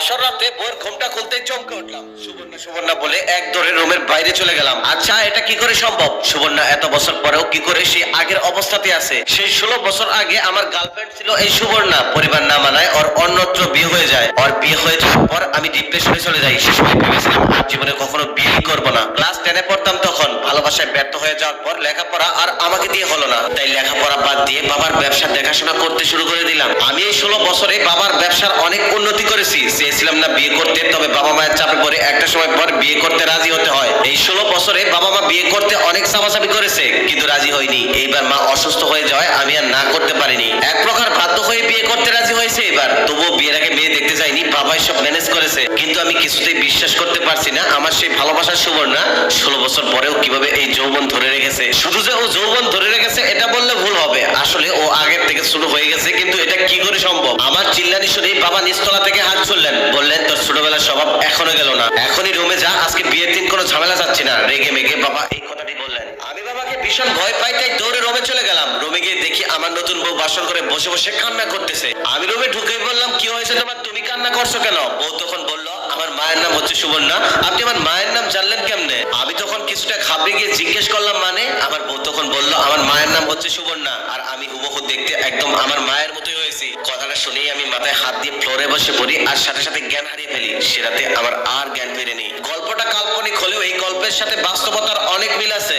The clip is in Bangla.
বাসর রাতে বউয়ের ঘুমটা খুলতে চমকে উঠলাম। সুবর্ণা সুবর্ণা বলে এক দৌড়ে রুমের বাইরে চলে গেলাম। আচ্ছা, এটা কি করে সম্ভব? সুবর্ণা এত বছর পরেও কি করে সে আগের অবস্থাতে আছে? সেই 16 বছর আগে আমার গার্লফ্রেন্ড ছিল এই সুবর্ণা। পরিবার না মানায় ওর অন্যত্র বিয়ে হয়ে যায়। ওর বিয়ে হয়ে যাওয়ার পর আমি ডিপ্রেশনে চলে যাই। সে সময় ভেবেছিলাম আর জীবনে কখনো বিয়েই করবো না। ক্লাস 10 এ পড়তাম তখন। ভালোবাসায় ব্যর্থ হয়ে যাওয়ার পর লেখাপড়া আর আমাকে দিয়ে হলো না। তাই লেখাপড়া বাদ দিয়ে বাবার ব্যবসা দেখাশোনা করতে শুরু করে দিলাম। আমি এই 16 বছরে বাবার ব্যবসার অনেক উন্নতি করেছি। চেয়েছিলাম না বিয়ে করতে, তবে বাবা মায়ের চাপে পড়ে একটা সময় পর বিয়ে করতে রাজি হতে হয়। এই 16 বছরে বাবা মা বিয়ে করতে অনেক চাপাচাপি করেছে, কিন্তু রাজি হয়নি। এইবার মা অসুস্থ হয়ে যাওয়ায় আমি আর না করতে পারিনি। এক প্রকার বাধ্য হয়ে বিয়ে করতে রাজি হয়েছে এবার। তবুও বিয়ের আগে মেয়ে দেখতে যাইনি, বাবাই সব ম্যানেজ করেছে। কিন্তু আমি কিছুতেই বিশ্বাস করতে পারছি না আমার সেই ভালোবাসার সুবর্ণা 16 বছর পরেও কিভাবে এই যৌবন ধরে রেখেছে। শুধু যে ও যৌবন ধরে রেখেছে এটা বললে ভুল হবে। আসলে ও আগের থেকে শুরু হয়ে গেছে, কিন্তু এটা কি করে সম্ভব? আমার চিল্লানি শুনে বাবা নিচতলা থেকে হাত ছুড়লেন, বললেন তোর ছোটবেলার স্বভাব এখনো গেল না, এখনই রুমে যা, আজকে বিয়ের দিন কোনো ঝামেলা যাচ্ছে না। রেগে মেগে বাবা এই কথাটি বললেন। আমি বাবাকে ভীষণ ভয় পাই, তাই দৌড়ে রুমে চলে গেলাম। রুমে গিয়ে দেখি আমার নতুন বউ বাসর করে বসে বসে কান্না করতেছে। আমি রুমে ঢুকে বললাম, কি হয়েছে তোমার, তুমি কান্না করছো কেন? বউ তখন বলল, আমার মায়ের নাম হচ্ছে সুবর্ণা। আপনি আমার মায়ের নাম জানলেন কেমনে? আমি তখন কিছুটা ঘাবড়ে গিয়ে জিজ্ঞেস করলাম মানে? আমার বউ তখন বলল, আমার মায়ের নাম হচ্ছে সুবর্ণা, আর আমি হুবহু দেখতে একদম আমার মায়ের মতোই হয়েছি। কথাটা শুনেই আমি মাথায় হাত দিয়ে ফ্লোরে বসে পড়ি আর সাথে সাথে জ্ঞান হারিয়ে ফেলি। সে রাতে আমার আর জ্ঞান ফেরেনি। গল্পটা কাল্পনিক হলেও এই গল্পের সাথে বাস্তবতার অনেক মিল আছে।